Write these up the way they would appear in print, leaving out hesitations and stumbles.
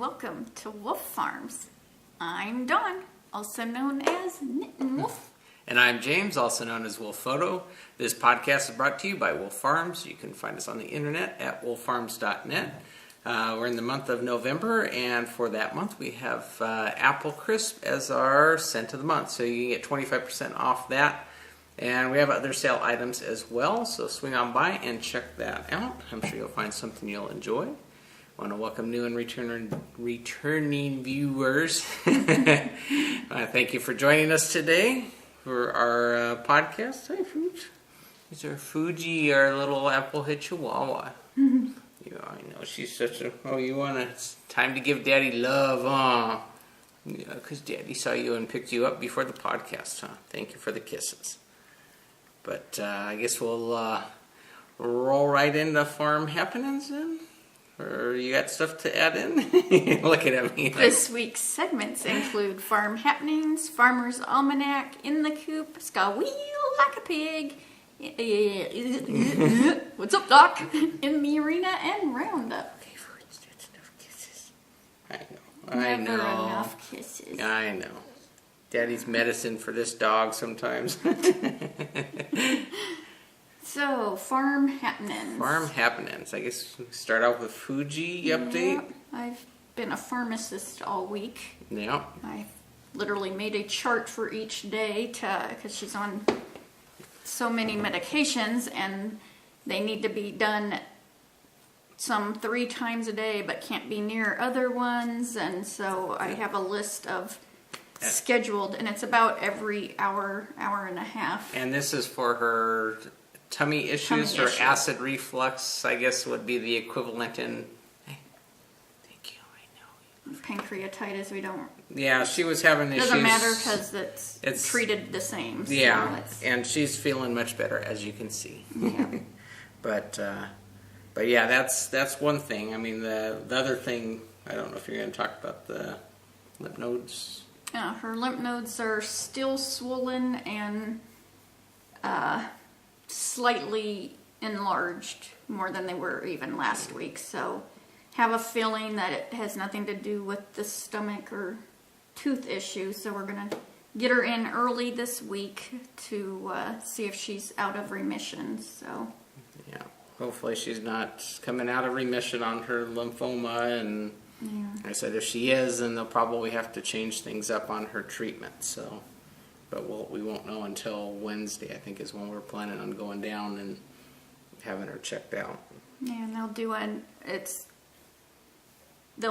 welcome to Wolf Farms. I'm Dawn, also known as Knittin' Wolf. And I'm James, also known as Wolf Photo. This podcast is brought to you by Wolf Farms. You can find us on the internet at wolffarms.net. We're in the month of November, and for that month we have Apple Crisp as our scent of the month. So you can get 25% off that. And we have other sale items as well, so swing on by and check that out. I'm sure you'll find something you'll enjoy. I want to welcome new and returning viewers. Thank you for joining us today for our podcast. Hi, Fuji. These are Fuji, our little apple-head chihuahua. I know she's such a... Oh, it's time to give Daddy love, huh? Yeah, because Daddy saw you and picked you up before the podcast, huh? Thank you for the kisses. But I guess we'll roll right into farm happenings then. Or you got stuff to add in? Looking at me. This week's segments include Farm Happenings, Farmer's Almanac, In the Coop, Squeal like a pig, what's up, Doc? In the Arena, and Roundup. Okay, that's enough kisses. I know. Never enough kisses. I know. Daddy's medicine for this dog sometimes. So, Farm Happenings. Farm Happenings. I guess we start out with Fuji update. Yep. I've been a pharmacist all week. Yeah. I literally made a chart for each day because she's on so many medications and they need to be done some 3 times a day but can't be near other ones, and so I have a list of scheduled, and it's about every hour and a half. And this is for her tummy issues or acid reflux, I guess would be the equivalent in... Hey, thank you, I know. Pancreatitis, we don't... Yeah, she was having issues. Doesn't matter because it's treated the same. So yeah, and she's feeling much better, as you can see. Yeah. But yeah, that's one thing. I mean, the other thing, I don't know if you're going to talk about the lymph nodes. Yeah, her lymph nodes are still swollen and slightly enlarged, more than they were even last week. So have a feeling that it has nothing to do with the stomach or tooth issue. So we're going to get her in early this week to see if she's out of remission. So yeah, hopefully she's not coming out of remission on her lymphoma, and like I said, if she is, then they'll probably have to change things up on her treatment. So, but we won't know until Wednesday, I think, is when we're planning on going down and having her checked out. Yeah, and they'll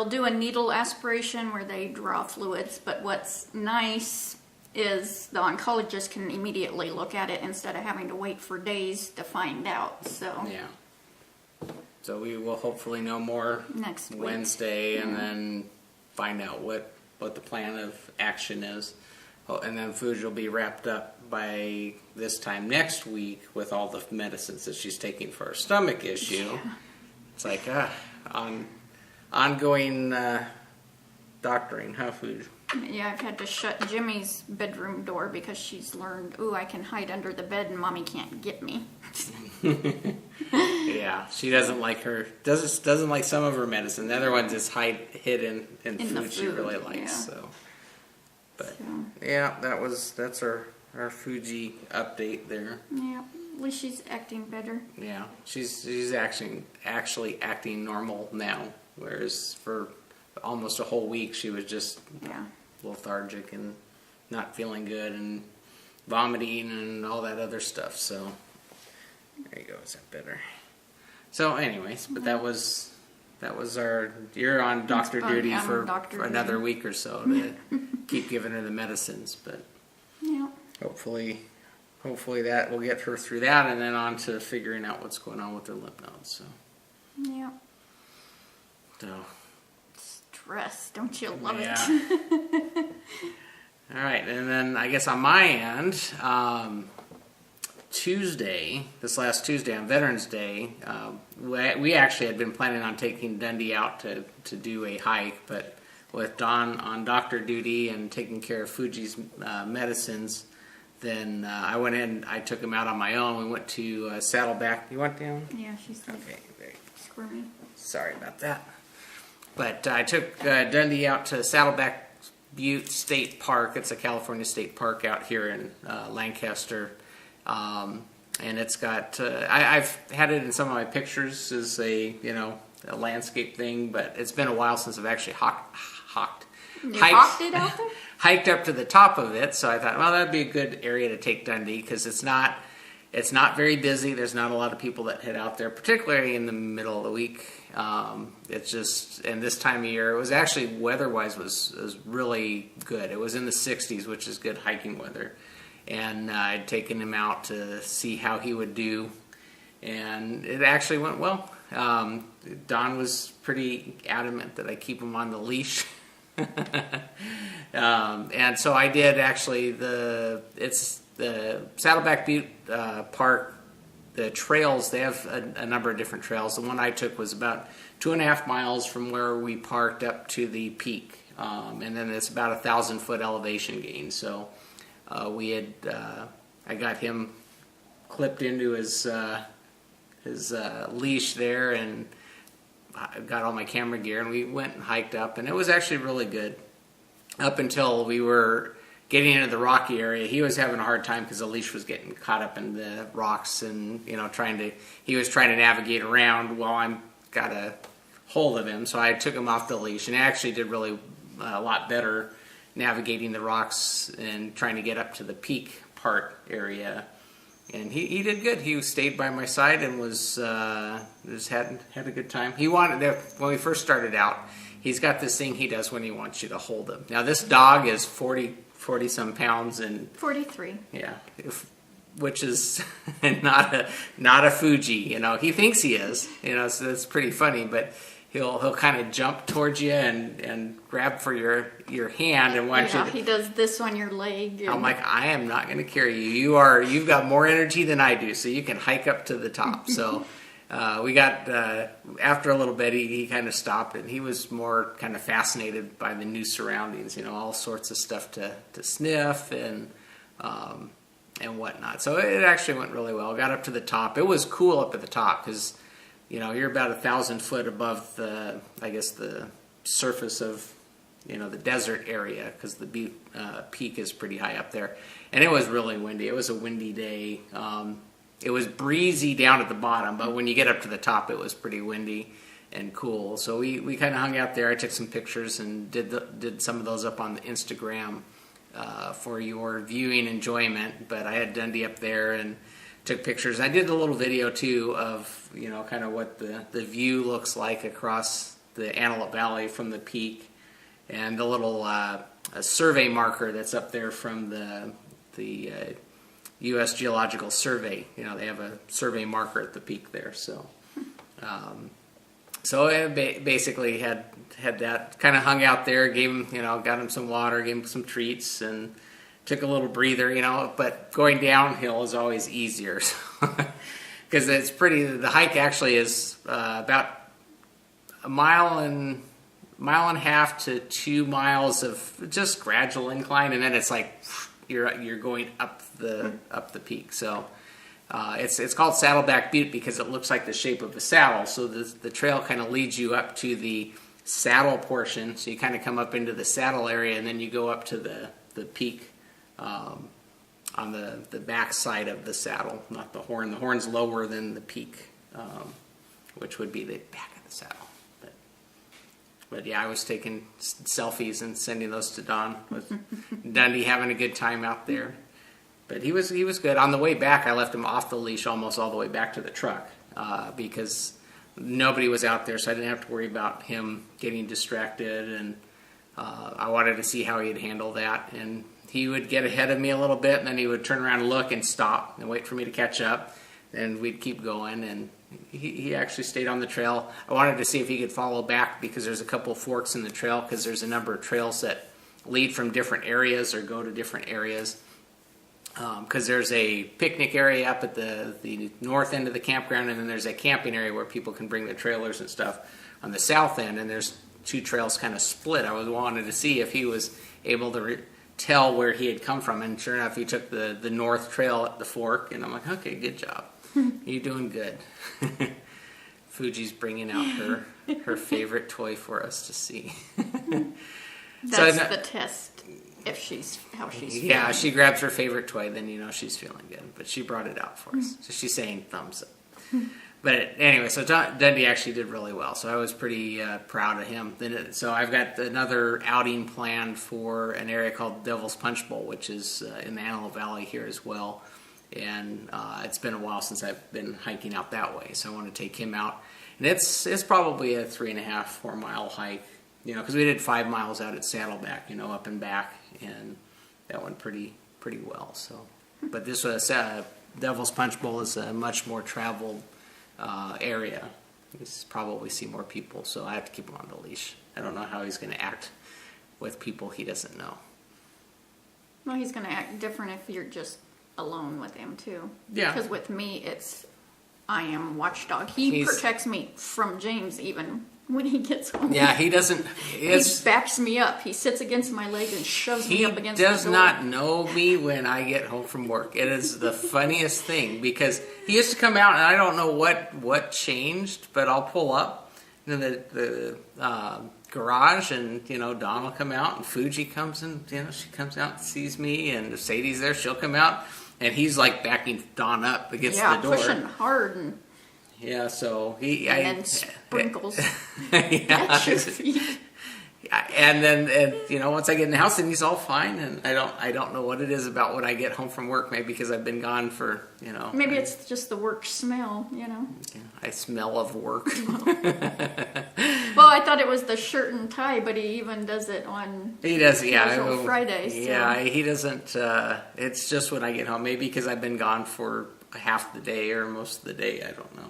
do a needle aspiration where they draw fluids. But what's nice is the oncologist can immediately look at it instead of having to wait for days to find out. So yeah. So we will hopefully know more next week. Wednesday, and then find out what the plan of action is. Oh, and then Fuji will be wrapped up by this time next week with all the medicines that she's taking for her stomach issue. Yeah. It's like ongoing doctoring, huh, Fuji? Yeah, I've had to shut Jimmy's bedroom door because she's learned, I can hide under the bed and Mommy can't get me. Yeah, she doesn't like doesn't like some of her medicine. The other ones is hidden in food she really likes. Yeah. So, but yeah, that's our Fuji update there. Yeah, at least she's acting better. Yeah, she's actually acting normal now, whereas for almost a whole week she was just lethargic and not feeling good and vomiting and all that other stuff. So there you go. Is that better? So anyways, but that was you're on doctor duty for another week or so to keep giving her the medicines, but hopefully that will get her through that, and then on to figuring out what's going on with her lymph nodes. So stress, don't you love it? All right, and then I guess on my end, this last Tuesday on Veterans Day, we actually had been planning on taking Dundee out to do a hike, but with Dawn on doctor duty and taking care of Fuji's medicines, then I went in, I took him out on my own. We went to Saddleback. You went down? Yeah, she's okay. Very squirmy. Sorry about that. But I took Dundee out to Saddleback Butte State Park. It's a California state park out here in Lancaster. And it's got, I've had it in some of my pictures as a landscape thing, but it's been a while since I've actually hiked it out there? Hiked up to the top of it. So I thought, well, that'd be a good area to take Dundee because it's not very busy. There's not a lot of people that head out there, particularly in the middle of the week. It's just, and this time of year, it was actually weather-wise was really good. It was in the 60s, which is good hiking weather. And I'd taken him out to see how he would do, and it actually went well. Don was pretty adamant that I keep him on the leash. And so I did actually. It's the Saddleback Butte Park. The trails, they have a number of different trails. The one I took was about 2.5 miles from where we parked up to the peak, and then it's about 1,000-foot elevation gain. So I got him clipped into his leash there, and I got all my camera gear, and we went and hiked up, and it was actually really good up until we were getting into the rocky area. He was having a hard time because the leash was getting caught up in the rocks, and he was trying to navigate around while I got a hold of him. So I took him off the leash, and he actually did really a lot better navigating the rocks and trying to get up to the peak part area. And he did good. He stayed by my side and was just had a good time. He wanted, when we first started out, he's got this thing he does when he wants you to hold him. Now this dog is 40 some pounds, and 43. Yeah, which is not a Fuji. He thinks he is. So that's pretty funny. But he'll kind of jump towards you and grab for your hand and want you. Yeah, he does this on your leg. I'm like, I am not going to carry you. You've got more energy than I do, so you can hike up to the top. So we got after a little bit, he kind of stopped, and he was more kind of fascinated by the new surroundings. All sorts of stuff to sniff and whatnot. So it actually went really well. Got up to the top. It was cool up at the top because you're about 1,000 foot above the surface of the desert area, because the peak is pretty high up there, and it was really windy. It was a windy day. It was breezy down at the bottom, but when you get up to the top, it was pretty windy and cool. So we kind of hung out there. I took some pictures and did some of those up on the Instagram for your viewing enjoyment. But I had Dundee up there and took pictures. I did a little video too of kind of what the view looks like across the Antelope Valley from the peak, and the little a survey marker that's up there from the U.S. Geological Survey. They have a survey marker at the peak there. So I basically had that, kind of hung out there, gave him, got him some water, gave him some treats, and took a little breather, but going downhill is always easier. Because it's the hike actually is about a mile and a half to 2 miles of just gradual incline, and then it's like you're going up the peak. So it's called Saddleback Butte because it looks like the shape of a saddle. So the trail kind of leads you up to the saddle portion. So you kind of come up into the saddle area, and then you go up to the peak on the back side of the saddle, not the horn. The horn's lower than the peak, which would be the back of the saddle. But yeah, I was taking selfies and sending those to Don with Dundee having a good time out there. But he was good. On the way back, I left him off the leash almost all the way back to the truck because nobody was out there, so I didn't have to worry about him getting distracted. And I wanted to see how he'd handle that. And he would get ahead of me a little bit, and then he would turn around and look and stop and wait for me to catch up. And we'd keep going, and he actually stayed on the trail. I wanted to see if he could follow back because there's a couple forks in the trail, because there's a number of trails that lead from different areas or go to different areas. Because there's a picnic area up at the north end of the campground, and then there's a camping area where people can bring their trailers and stuff on the south end, and there's two trails kind of split. I wanted to see if he was able to tell where he had come from, and sure enough, he took the north trail at the fork, and I'm like, okay, good job. You're doing good. Fuji's bringing out her favorite toy for us to see. That's the test. If how she's feeling. Yeah, she grabs her favorite toy, then she's feeling good. But she brought it out for us. So she's saying thumbs up. But anyway, so Dundee actually did really well. So I was pretty proud of him. So I've got another outing planned for an area called Devil's Punch Bowl, which is in the Antelope Valley here as well. And it's been a while since I've been hiking out that way. So I want to take him out. And it's probably a 3.5, 4 mile hike. Because we did 5 miles out at Saddleback, up and back, and that went pretty well. So, but this was Devil's Punch Bowl is a much more traveled area. You probably see more people, so I have to keep him on the leash. I don't know how he's going to act with people he doesn't know. Well, he's going to act different if you're just alone with him too. Yeah. Because with me, I am watchdog. He protects me from James even when he gets home. Yeah, he doesn't. He backs me up. He sits against my leg and shoves me up against the door. He does not know me when I get home from work. It is the funniest thing because he used to come out and I don't know what changed, but I'll pull up in the garage and Dawn will come out and Fuji comes and she comes out and sees me and if Sadie's there she'll come out and he's like backing Dawn up against the door. Pushing hard and. Yeah, so then sprinkles yeah, at your feet. And then once I get in the house, then he's all fine, and I don't know what it is about when I get home from work. Maybe because I've been gone for Maybe it's just the work smell, Yeah, I smell of work. Well, I thought it was the shirt and tie, but he even does it on. He does, Fridays. So. Yeah, he doesn't. It's just when I get home. Maybe because I've been gone for half the day or most of the day. I don't know.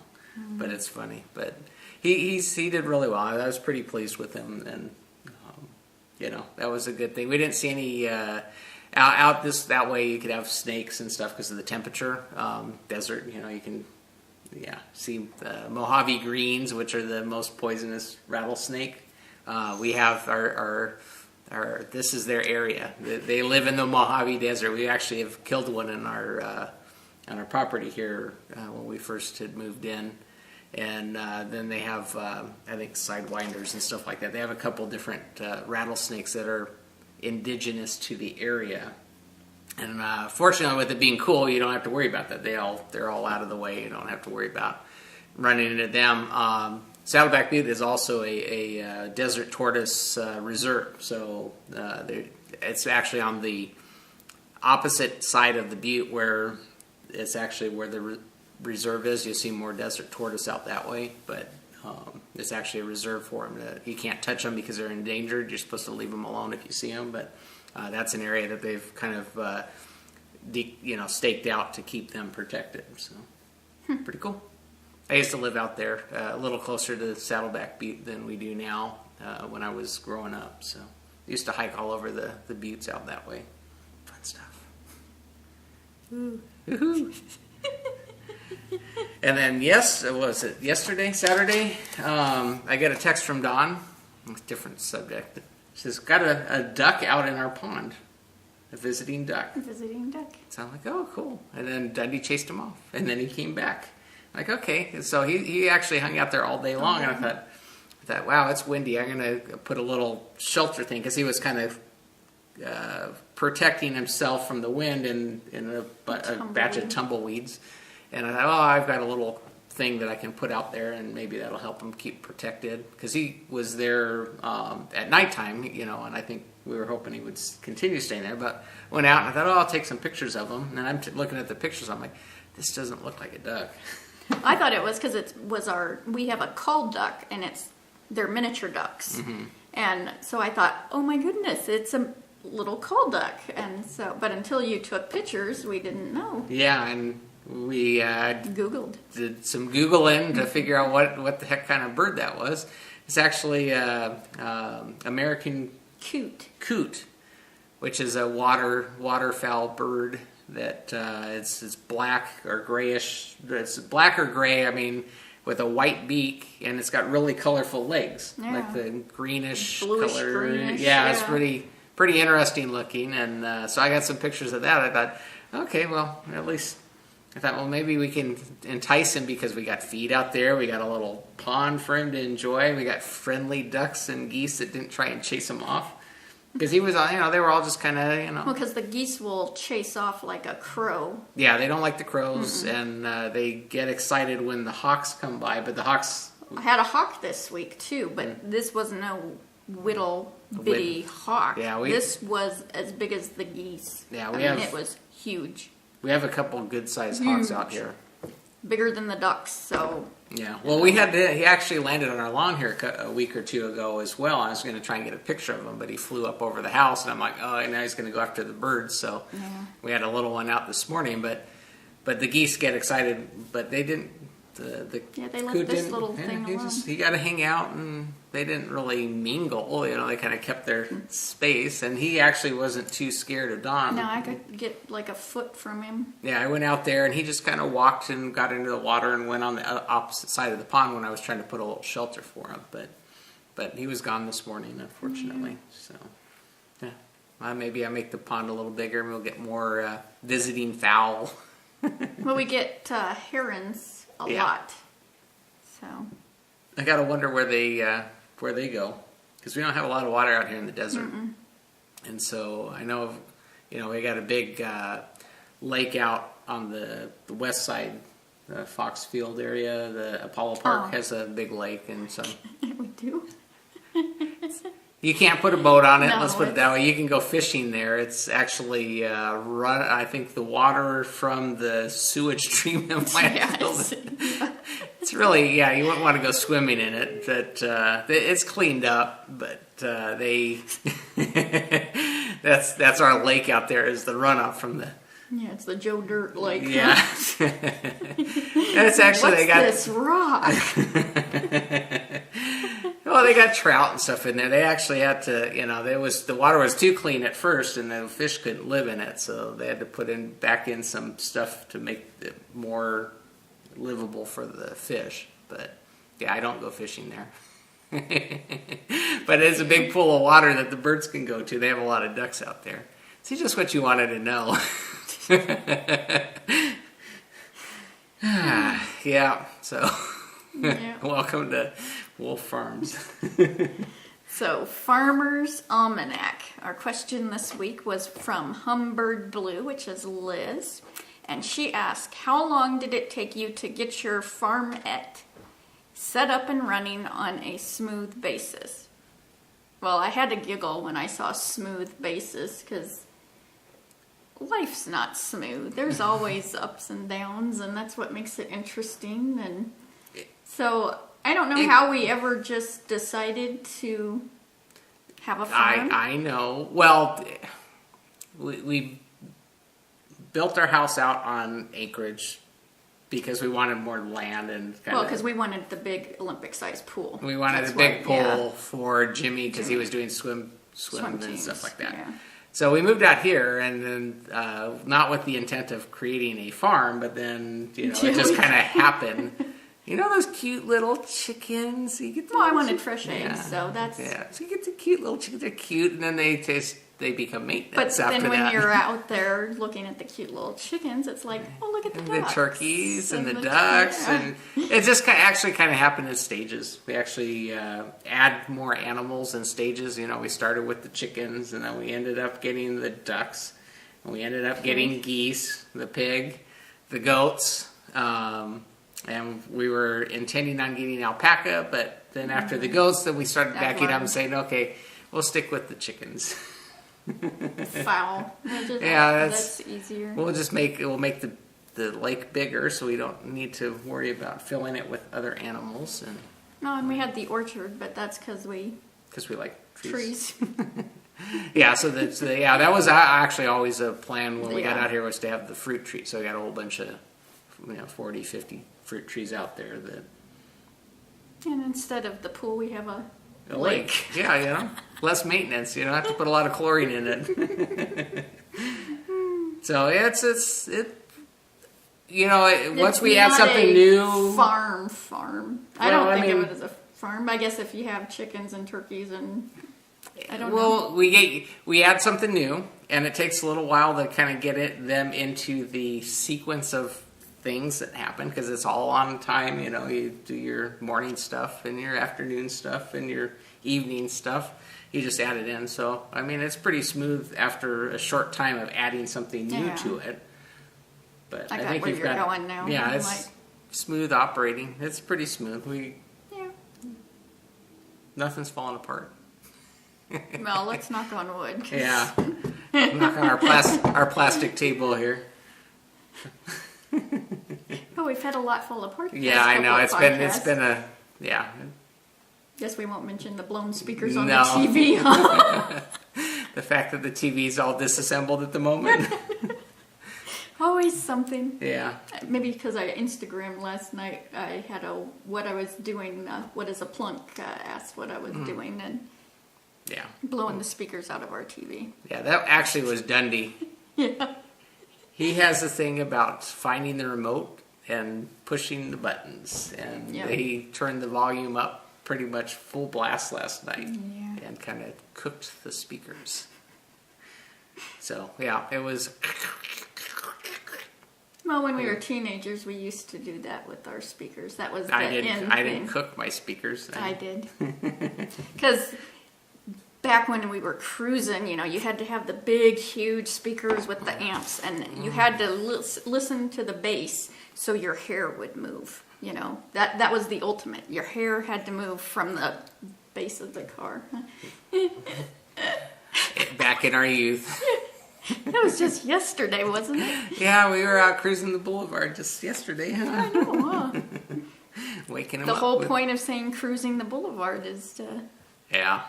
But it's funny. But he did really well. I was pretty pleased with him, and that was a good thing. We didn't see any out that way. You could have snakes and stuff because of the temperature. Desert, you can see the Mojave greens, which are the most poisonous rattlesnake. We have our this is their area. They live in the Mojave Desert. We actually have killed one in on our property here when we first had moved in. And then they have, I think, sidewinders and stuff like that. They have a couple different rattlesnakes that are indigenous to the area. And fortunately, with it being cool, you don't have to worry about that. They're all out of the way. You don't have to worry about running into them. Saddleback Butte is also a desert tortoise reserve. So it's actually on the opposite side of the butte where it's actually where the reserve is. You see more desert tortoise out that way, but it's actually a reserve for them. You can't touch them because they're endangered. You're supposed to leave them alone if you see them, but that's an area that they've kind of staked out to keep them protected. So pretty cool. I used to live out there a little closer to Saddleback Butte than we do now when I was growing up. So I used to hike all over the buttes out that way. Fun stuff. Woohoo! And then yesterday, Saturday, I got a text from Dawn, different subject. She says, got a duck out in our pond, a visiting duck. So I'm like, oh, cool. And then Dundee chased him off, and then he came back. I'm like, okay. And so he actually hung out there all day long, and I thought, wow, it's windy. I'm going to put a little shelter thing, because he was kind of protecting himself from the wind in a batch of tumbleweeds. And I thought, I've got a little thing that I can put out there, and maybe that'll help him keep protected. Because he was there at nighttime, and I think we were hoping he would continue staying there. But went out, and I thought, I'll take some pictures of him. And I'm looking at the pictures, I'm like, this doesn't look like a duck. I thought it was because we have a called duck, and they're miniature ducks. Mm-hmm. And so I thought, oh my goodness, it's a little called duck. And so, but until you took pictures, we didn't know. Yeah, and we did some Googling to figure out what the heck kind of bird that was. It's actually American coot, which is a waterfowl bird that it's black or grayish. It's black or gray. I mean, with a white beak, and it's got really colorful legs, like the greenish bluish color. Greenish, yeah, it's pretty interesting looking. And so I got some pictures of that. I thought, okay, well, at least I thought, well, maybe we can entice him because we got feed out there. We got a little pond for him to enjoy. We got friendly ducks and geese that didn't try and chase him off. Because he was, they were all just kind of, Well, because the geese will chase off like a crow. Yeah, they don't like the crows, and they get excited when the hawks come by. But the hawks... I had a hawk this week, too, but this was no whittle bitty hawk. Yeah, this was as big as the geese. Yeah, it was huge. We have a couple good-sized hawks out here. Bigger than the ducks, so... Yeah, well, he actually landed on our lawn here a week or two ago as well. I was going to try and get a picture of him, but he flew up over the house, and I'm like, oh, and now he's going to go after the birds. So we had a little one out this morning, but the geese get excited, but they didn't. They left this little thing alone. He got to hang out, and they didn't really mingle. They kind of kept their space, and he actually wasn't too scared of Don. No, I could get like a foot from him. Yeah, I went out there, and he just kind of walked and got into the water and went on the opposite side of the pond when I was trying to put a little shelter for him. But he was gone this morning, unfortunately. So, yeah, maybe I make the pond a little bigger, and we'll get more visiting fowl. Well, we get herons a lot. So I gotta wonder where they go, because we don't have a lot of water out here in the desert. And so I know, we got a big lake out on the west side, the Fox Field area. The Apollo Park has a big lake, and so we do. you can't put a boat on it. No, Let's put it that way. You can go fishing there. It's actually I think the water from the sewage treatment plant fills it. It's really, you wouldn't want to go swimming in it, but it's cleaned up. But that's our lake out there, is the runoff from the. Yeah, it's the Joe Dirt Lake. Yeah, and it's actually What's they got this rock. Well, they got trout and stuff in there. They actually had to, the water was too clean at first, and the fish couldn't live in it, so they had to put back in some stuff to make it more livable for the fish. But yeah, I don't go fishing there. But it's a big pool of water that the birds can go to. They have a lot of ducks out there. See, just what you wanted to know. Yeah, so welcome to Wolf Farms. So, Farmer's Almanac. Our question this week was from Humbird Blue, which is Liz. And she asked, how long did it take you to get your farmette set up and running on a smooth basis? Well, I had to giggle when I saw smooth basis, because life's not smooth. There's always ups and downs, and that's what makes it interesting. And so I don't know how we ever just decided to have a farm. I know. Well, we built our house out on acreage because we wanted more land and because we wanted the big Olympic-sized pool. We wanted a big pool for Jimmy because he was doing swim and stuff like that. Yeah. So we moved out here, and then not with the intent of creating a farm, but then it just kind of happened. Those cute little chickens. I wanted fresh eggs, so that's So you get the cute little chickens. They're cute, and then they become maintenance. But then when that. you're out there looking at the cute little chickens, it's like, oh, look at the ducks. The turkeys and the ducks, and it just actually kind of happened in stages. We actually add more animals in stages. We started with the chickens, and then we ended up getting the ducks, and we ended up getting geese, the pig, the goats, and we were intending on getting alpaca, but then after the goats, then we started backing up and saying, okay, we'll stick with the chickens. Foul. That's easier. We'll make the lake bigger, so we don't need to worry about filling it with other animals. And we had the orchard, but that's because we like trees. Trees. That was actually always a plan when we got out here, was to have the fruit trees. So we got a whole bunch of 40, 50 fruit trees out there that. And instead of the pool, we have a lake. Yeah, less maintenance. You don't have to put a lot of chlorine in it. So once we add something new. Farm. I don't think of it as a farm. I guess if you have chickens and turkeys and I don't know. Well, we add something new, and it takes a little while to kind of get them into the sequence of things that happen because it's all on time. You know, you do your morning stuff and your afternoon stuff and your evening stuff. You just add it in. So, I mean, it's pretty smooth after a short time of adding something new to it. But I think where you've you're got, going now. yeah, it's smooth operating. It's pretty smooth. Nothing's falling apart. Well, let's knock on wood. Yeah, knock on our plastic table here. Oh, we've had a lot fall apart. Yeah, I know. It's been a Guess we won't mention the blown speakers on the TV. Huh? The fact that the TV is all disassembled at the moment. Always something. Yeah. Maybe because I Instagrammed last night, I had what I was doing. What is a plunk? Asked what I was doing and blowing the speakers out of our TV. Yeah, that actually was Dundee. Yeah. He has a thing about finding the remote and pushing the buttons, and he turned the volume up pretty much full blast last night and kind of cooked the speakers. So yeah, it was. Well, when we were teenagers, we used to do that with our speakers. That was I didn't cook my speakers. I did. Because back when we were cruising, you know, you had to have the big, huge speakers with the amps, and you had to listen to the bass so your hair would move. You know, that was the ultimate. Your hair had to move from the base of the car. Back in our youth. That was just yesterday, wasn't it? Yeah, we were out cruising the boulevard just yesterday. Huh? I know, huh? Waking them the up. The whole point of saying cruising the boulevard is to... Yeah,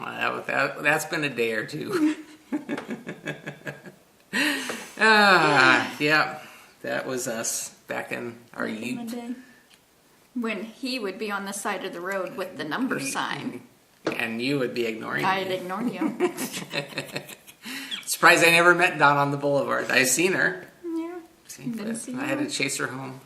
that's been a day or two. Yeah, that was us back in our youth. When he would be on the side of the road with the number sign. And you would be ignoring I'd ignore you. Surprised I never met Dawn on the boulevard. I've seen her. Yeah. I had to chase her home.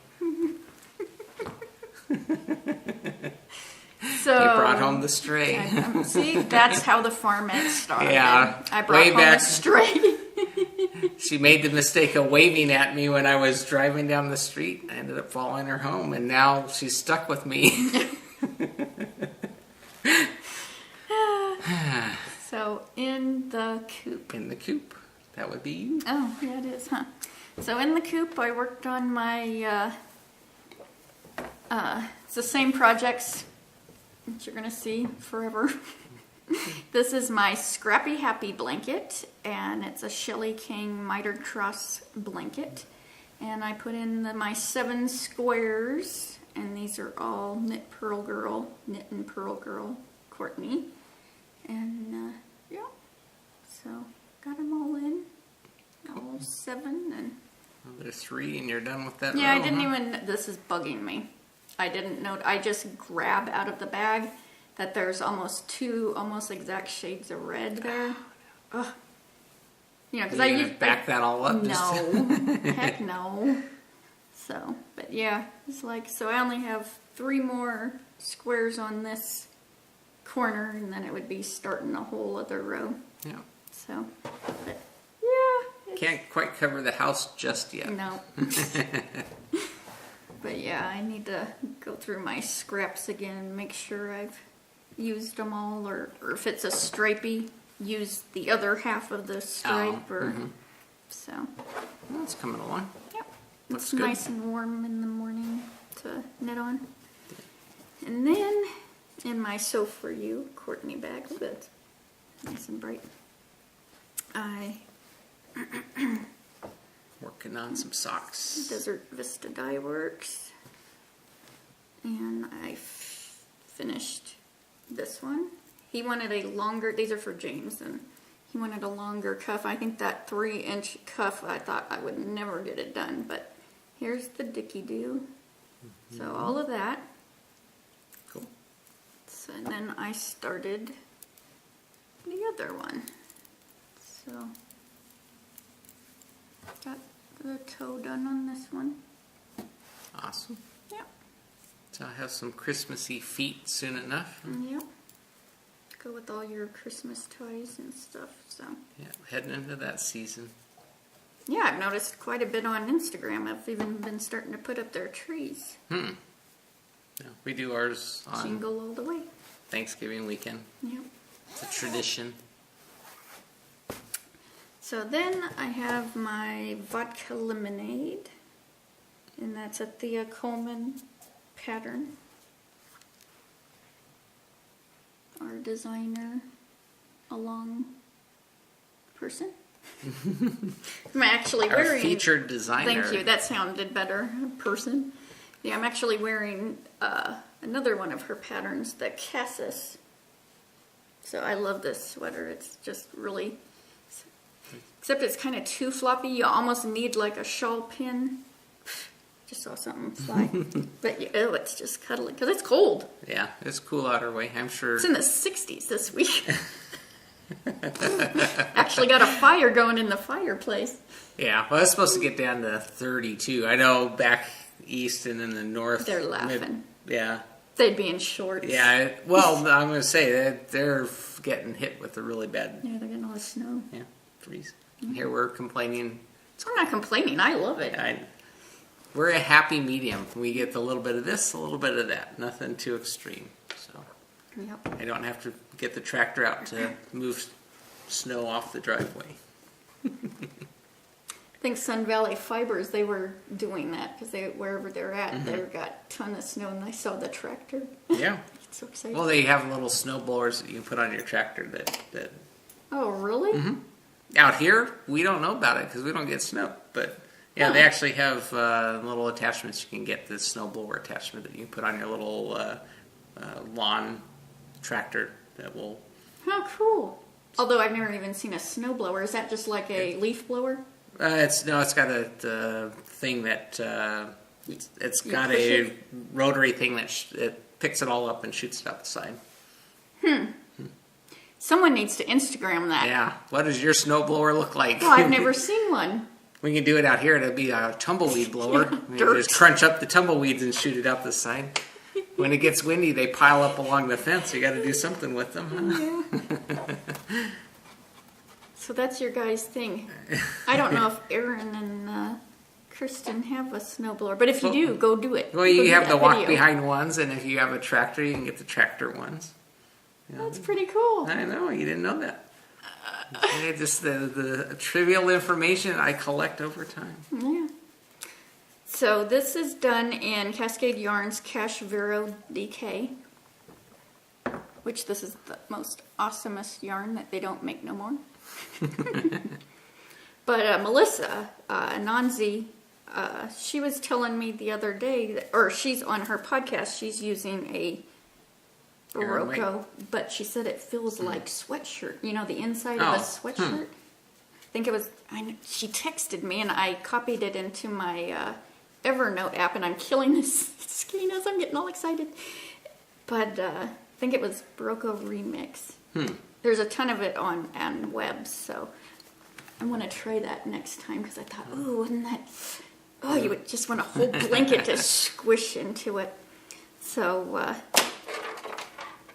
So you brought home the stray. See, that's how the farmette started. Yeah. I brought home a stray. She made the mistake of waving at me when I was driving down the street. I ended up following her home, and now she's stuck with me. So, in the coop. In the coop. That would be you. Oh, yeah, it is, huh? So, in the coop, I worked on my, it's the same projects that you're going to see forever. This is my Scrappy Happy blanket, and it's a Shelley King mitered cross blanket. And I put in my 7 squares, and these are all Knit and Pearl Girl Courtney. And, so got them all in, all 7. And there's 3, and you're done with that row, I didn't even, this is bugging me. I didn't know, I just grab out of the bag that there's almost 2 almost exact shades of red there. Ugh. You know, because I used back that all up. No, heck no. So, but yeah, it's like, so I only have 3 more squares on this corner, and then it would be starting a whole other row. Yeah. So, but yeah. Can't quite cover the house just yet. No. But yeah, I need to go through my scraps again and make sure I've used them all, or if it's a stripey, use the other half of the stripe, so. Well, it's coming along. Yep. Looks It's good. nice and warm in the morning to knit on. And then in my Sew For You Courtney bag, look at it, nice and bright. I Working on some socks. Desert Vista Dye Works, and I finished this one. He wanted a longer, these are for James, and he wanted a longer cuff. I think that 3-inch cuff, I thought I would never get it done, but here's the Dicky Doo. So all of that. Cool. So, and then I started the other one. So got the toe done on this one. Awesome. Yep. So I'll have some Christmassy feet soon enough. Yep. Go with all your Christmas toys and stuff, so. Yeah, heading into that season. Yeah, I've noticed quite a bit on Instagram. I've even been starting to put up their trees. Yeah, we do ours on Jingle all the way. Thanksgiving weekend. Yep. It's a tradition. So then I have my vodka lemonade, and that's a Thea Coleman pattern. Our designer, along person. I'm actually Our wearing... featured designer. Thank you, that sounded better. Person. Yeah, I'm actually wearing another one of her patterns, the Cassis. So I love this sweater. It's just really... Except it's kind of too floppy. You almost need like a shawl pin. Just saw something fly. But oh, it's just cuddly because it's cold. Yeah, it's cool out our way. I'm sure. It's in the 60s this week. Actually got a fire going in the fireplace. Yeah, well, it's supposed to get down to 32. I know back east and in the north. They're laughing. Yeah. They'd be in shorts. Yeah, well, I'm going to say that they're getting hit with a really bad... Yeah, they're getting all the snow. Yeah, freeze. Here we're complaining. I'm not complaining. I love it. We're a happy medium. We get a little bit of this, a little bit of that. Nothing too extreme. So Yep. I don't have to get the tractor out to move snow off the driveway. I think Sun Valley Fibers, they were doing that because wherever they're at, they've got a ton of snow, and I saw the tractor. Yeah. It's so exciting. Well, they have little snow blowers that you can put on your tractor that Oh, really? out here, we don't know about it because we don't get snow. But yeah, they actually have little attachments. You can get this snow blower attachment that you can put on your little lawn tractor that will... How cool. Although I've never even seen a snow blower. Is that just like a leaf blower? It's got a thing that it's got push a it? rotary thing that it picks it all up and shoots it out the side. Someone needs to Instagram that. Yeah. What does your snow blower look like? Well, I've never seen one. We can do it out here. It'll be a tumbleweed blower. You dirt. just crunch up the tumbleweeds and shoot it out the side. When it gets windy, they pile up along the fence. You got to do something with them. Yeah. So that's your guys' thing. I don't know if Aaron and Kristen have a snowblower, but if you do, go do it. Well, you have the walk behind ones, and if you have a tractor, you can get the tractor ones. You know, That's pretty cool. I know, you didn't know that. Just the trivial information I collect over time. Yeah. So this is done in Cascade Yarns Cash Vero DK, which this is the most awesomest yarn that they don't make no more. But Melissa, Nanzi, she was telling me the other day, or she's on her podcast, she's using a Barocco, but she said it feels like sweatshirt. You know, the inside of a sweatshirt. I think it was, she texted me and I copied it into my Evernote app, and I'm killing this screen as I'm getting all excited. But I think it was Barocco Remix. There's a ton of it on webs, so I want to try that next time because I thought, ooh, wouldn't that... Oh, you would just want a whole blanket to squish into it. So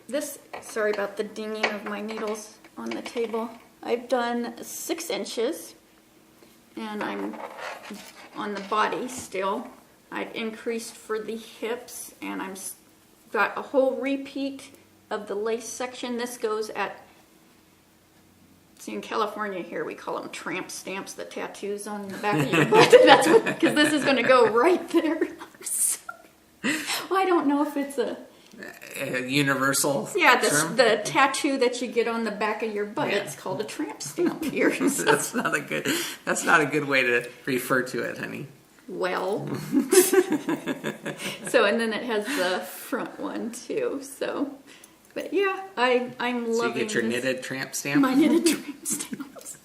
this, sorry about the dinging of my needles on the table. I've done 6 inches, and I'm on the body still. I've increased for the hips, and I'm got a whole repeat of the lace section. This goes at, see, in California here we call them tramp stamps, the tattoos on the back of your butt. That's what, because this is going to go right there. Well, I don't know if it's a universal term? the tattoo that you get on the back of your butt. Yeah. It's called a tramp stamp here. So. That's not a good way to refer to it, honey. Well, so, and then it has the front one too. So, but yeah, I'm loving. So you get your knitted tramp stamp. My knitted tramp stamps.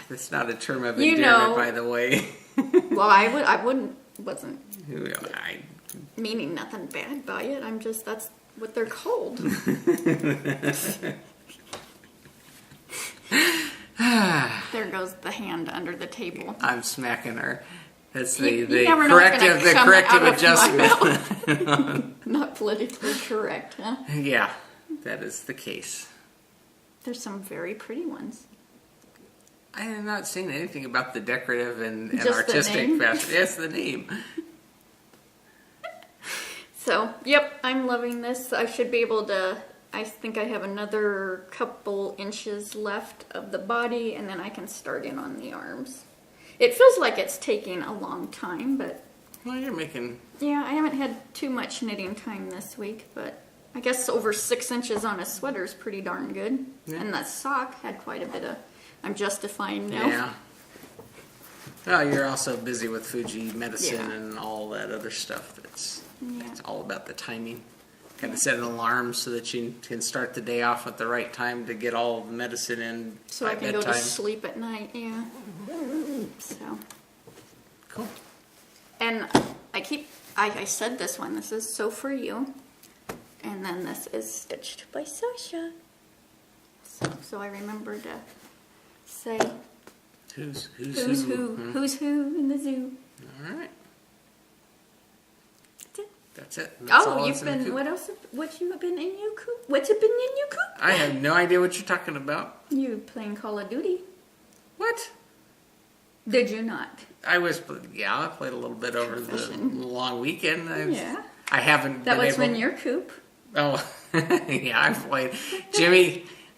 That's not a term of endearment, by the way. Well, wasn't meaning nothing bad by it. I'm just, that's what they're called. There goes the hand under the table. I'm smacking her. That's the corrective adjustment. Not politically correct, huh? Yeah, that is the case. There's some very pretty ones. I am not saying anything about the decorative and Just the artistic name? fashion. Yes, the name. So, yep, I'm loving this. I should be able to, I think I have another couple inches left of the body, and then I can start in on the arms. It feels like it's taking a long time, but Well, you're making... yeah, I haven't had too much knitting time this week, but I guess over 6 inches on a sweater is pretty darn good. Yeah. And that sock had quite a bit of, I'm justifying now. Yeah. Well, you're also busy with Fuji medicine Yeah. and all that other stuff. It's Yeah. all about the timing. Got to set an alarm so that you can start the day off at the right time to get all the medicine in So by I can bedtime. go to sleep at night, yeah. So, Cool. and I said this one, this is So For You. And then this is stitched by Sasha. So I remember to say Who's who's who in the zoo. All right. That's it. That's it. That's Oh, all you've that's in the been, coop. what else, what you have been in you, Coop? What's it been in you, Coop? I have no idea what you're talking about. You playing Call of Duty. What? Did you not? I played a little bit over the Confession. long weekend. Yeah. I haven't That been was able... when you're Coop. Oh, yeah, I've played.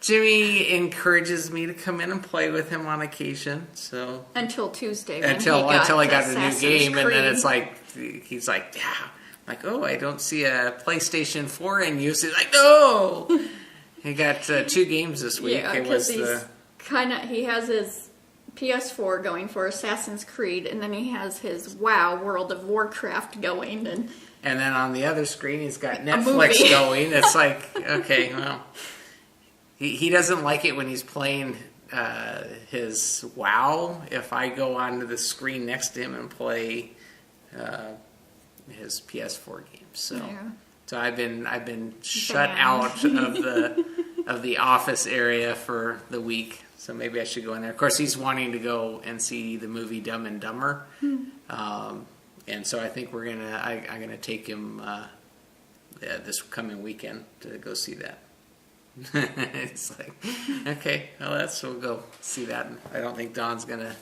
Jimmy encourages me to come in and play with him on occasion. So Until Tuesday. When until I got a new Assassin's game, and then Creed. it's like he's like, yeah, I'm like, oh, I don't see a PlayStation 4 in use. He's like, no. He got 2 games this week. Yeah, It because was he has his PS4 going for Assassin's Creed, and then he has his WoW World of Warcraft going, and then on the other screen he's got movie. Netflix going. It's like, okay, well, he doesn't like it when he's playing his WoW. If I go onto the screen next to him and play his PS4 games, so. Yeah. So I've been shut Banned. out of the office area for the week. So maybe I should go in there. Of course, he's wanting to go and see the movie Dumb and Dumber, and so I think I'm gonna take him this coming weekend to go see that. It's like, okay, well, we'll go see that. I don't think Don's gonna.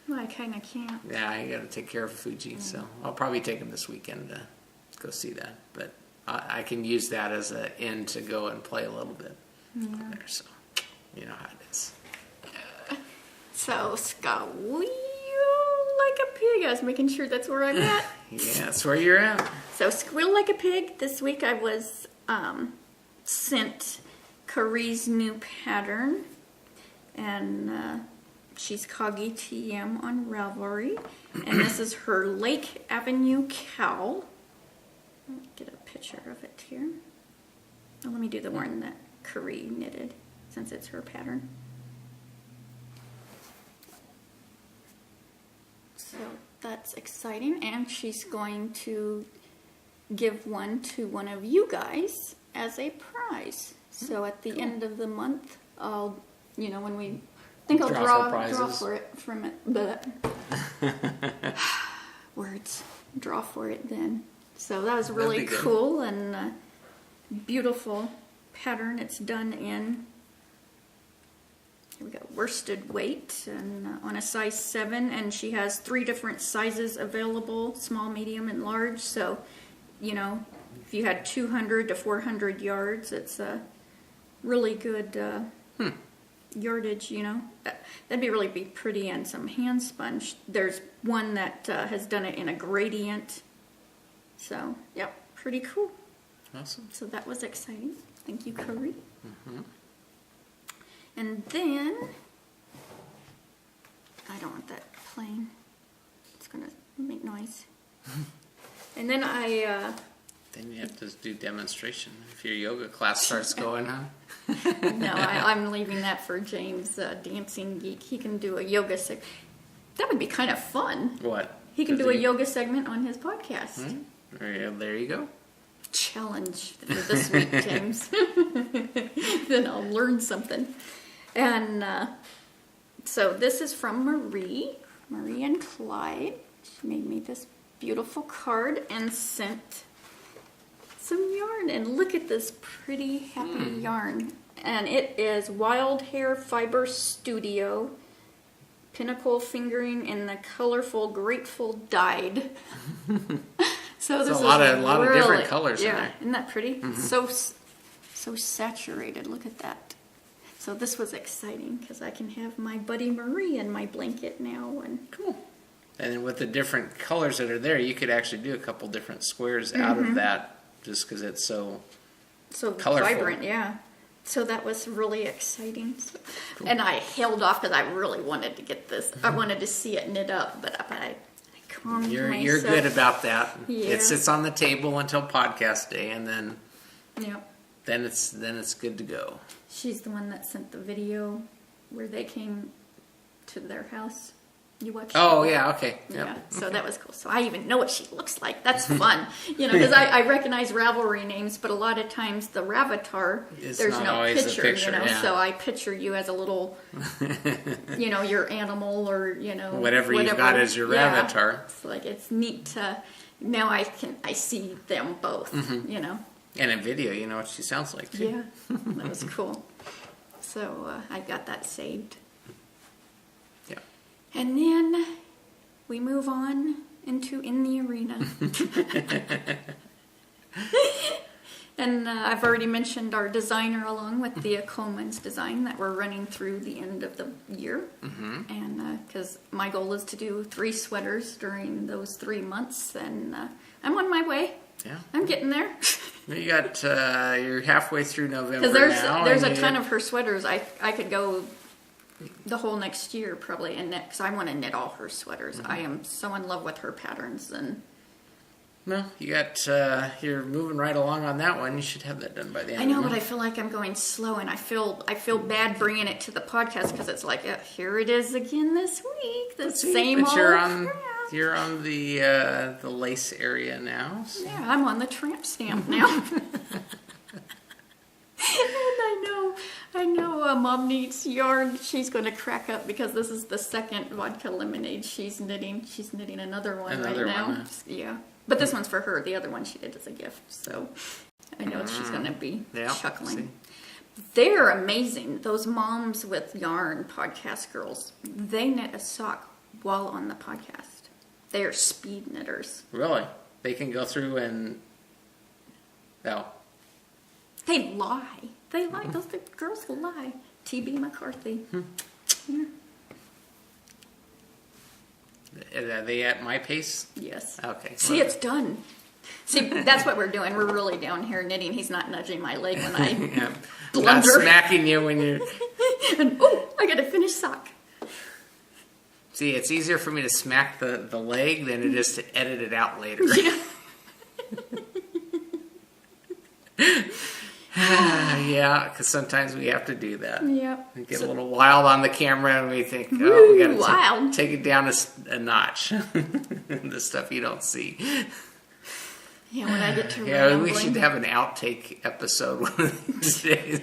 well, I kind of can't. Yeah, I got to take care of Fuji, so I'll probably take him this weekend to go see that. But I can use that as an end to go and play a little bit there. So you know how it is. So, Squeal like a pig. I was making sure that's where I'm at. Yeah, that's where you're at. So, Squeal like a pig. This week I was sent Carrie's new pattern. And she's Coggy TM on Ravelry. And this is her Lake Avenue cowl. Let me get a picture of it here. Oh, let me do the one that Carrie knitted, since it's her pattern. So that's exciting, and she's going to give one to one of you guys as a prize. So at the end of the month, I'll, when we think I'll Draw for draw prizes. for it from it, but words, draw for it then. So that was really That'd be good. cool and beautiful pattern. It's done in, here we go, worsted weight and on a size 7, and she has 3 different sizes available, small, medium, and large. So, if you had 200 to 400 yards, it's a really good yardage, That'd be pretty, and some hand spun. There's one that has done it in a gradient. So, yep, pretty cool. Awesome. So that was exciting. Thank you, Curry. And then, I don't want that playing. It's going to make noise. And then Then you have to do demonstration if your yoga class starts going on. I'm leaving that for James, Dancing Geek. He can do a yoga segment. That would be kind of fun. What? He can Does do a yoga segment on his podcast. There you go. Challenge for this week, James. Then I'll learn something. And so this is from Marie and Clyde. She made me this beautiful card and sent some yarn. And look at this pretty happy yarn. And it is Wild Hair Fiber Studio pinnacle fingering in the colorful Grateful dyed. So this There's is a lot of really, different colors in yeah, there. isn't that pretty? So saturated. Look at that. So this was exciting because I can have my Buddy Marie in my blanket now. And cool. And then with the different colors that are there, you could actually do a couple different squares out of that, just because it's so colorful. Vibrant, yeah. So that was really exciting. So, cool. And I held off because I really wanted to get this. I wanted to see it knit up, but I calmed myself. You're good about that. Yeah. It sits on the table until podcast day, and then then it's good to go. She's the one that sent the video where they came to their house. You watched Oh, it? yeah, okay. Yeah, Yep. so that was cool. So I even know what she looks like. That's fun. Because I recognize Ravelry names, but a lot of times the Ravatar, It's there's not no always the picture, picture, So I picture you as a little, your animal or, Whatever you've got as your Ravatar. It's like, it's neat to, now I see them both, And in video, you know what she sounds like, too. Yeah, that was cool. So I got that saved. Yeah. And then we move on into In the Arena. And I've already mentioned our designer along with the Coleman's design that we're running through the end of the year. And because my goal is to do 3 sweaters during those 3 months, and I'm on my way. Yeah. I'm getting there. You got, you're halfway through November Because now. there's a ton of her sweaters. I could go the whole next year probably and knit, because I want to knit all her sweaters. I am so in love with her patterns. And No, you got, you're moving right along on that one. You should have that done by the end I of the know, month. but I feel like I'm going slow, and I feel bad bringing it to the podcast because it's like, here it is again this week. The same but old crap. you're on the lace area now. So. Yeah, I'm on the Tramp stamp now. And I know Mom needs yarn. She's going to crack up because this is the second vodka lemonade she's knitting. She's knitting another one right now. Yeah. But this one's for her. The other one she did as a gift. So I know she's going to be chuckling. See. They're amazing. Those Moms with Yarn podcast girls. They knit a sock while on the podcast. They are speed knitters. Really? They can go through and... No. They lie. They lie. Those the girls lie. T.B. McCarthy. Yeah. Are they at my pace? Yes. Okay. See, it's done. See, that's what we're doing. We're really down here knitting. He's not nudging my leg when I Not blunder. smacking you when you're... And, I got a finished sock. See, it's easier for me to smack the leg than it is to edit it out later. Yeah. Yeah, because sometimes we have to do that. Yep. We get a little wild on the camera and we think, we got wild. to take it down a notch. The stuff you don't see. Yeah, when I get to Yeah, we should have an outtake episode one of these days.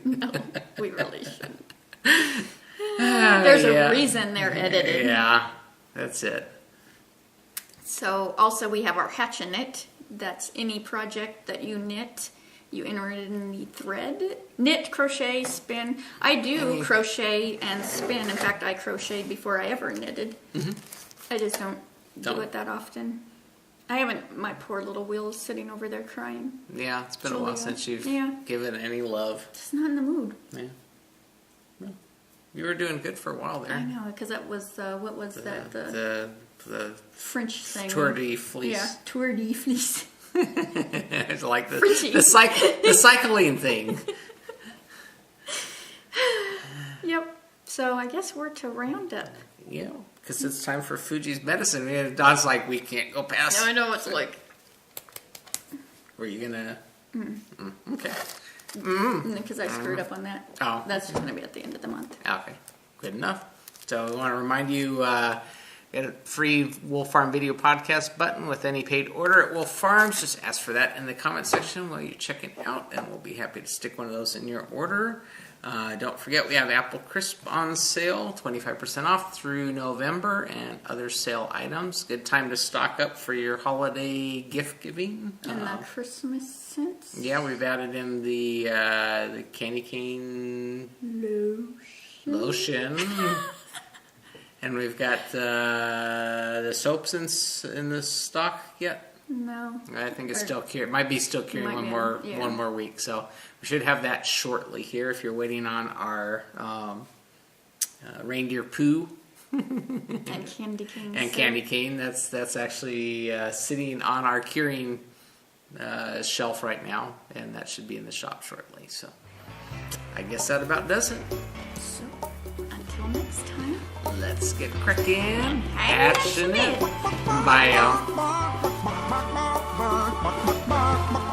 No, we really shouldn't. There's a reason they're edited. Yeah, that's it. So also we have our Hatch a Knit. That's any project that you knit. You enter it in the thread. Knit, crochet, spin. I do crochet and spin. In fact, I crocheted before I ever knitted. I just don't do it that often. I haven't, my poor little wheel is sitting over there crying. Yeah, it's been a while since you've given any love. Just not in the mood. Yeah. Well, you were doing good for a while there. I know, because that was, what was that? The French thing. Tour de Fleece. Yeah, Tour de Fleece. It's like the cycling thing. Yep. So I guess we're to Roundup. Yeah, because it's time for Fuji's medicine. And Don's like, we can't go past. I know it's like. Were you gonna? Okay. Because I screwed up on that. Oh. That's just going to be at the end of the month. Okay, good enough. So we want to remind you, get a free Wolf Farm video podcast button with any paid order at Wolf Farms. Just ask for that in the comment section while you're checking out, and we'll be happy to stick one of those in your order. Don't forget, we have Apple Crisp on sale, 25% off through November, and other sale items. Good time to stock up for your holiday gift giving. And the Christmas scents. Yeah, we've added in the candy cane lotion. And we've got the soaps in the stock yet. No. I think it's still curing. Might be still curing one more week. So we should have that shortly here. If you're waiting on our reindeer poo And candy cane. and candy cane, that's actually sitting on our curing shelf right now, and that should be in the shop shortly. So I guess that about does it. So until next time. Let's get cracking. Hatching it. Bye, y'all.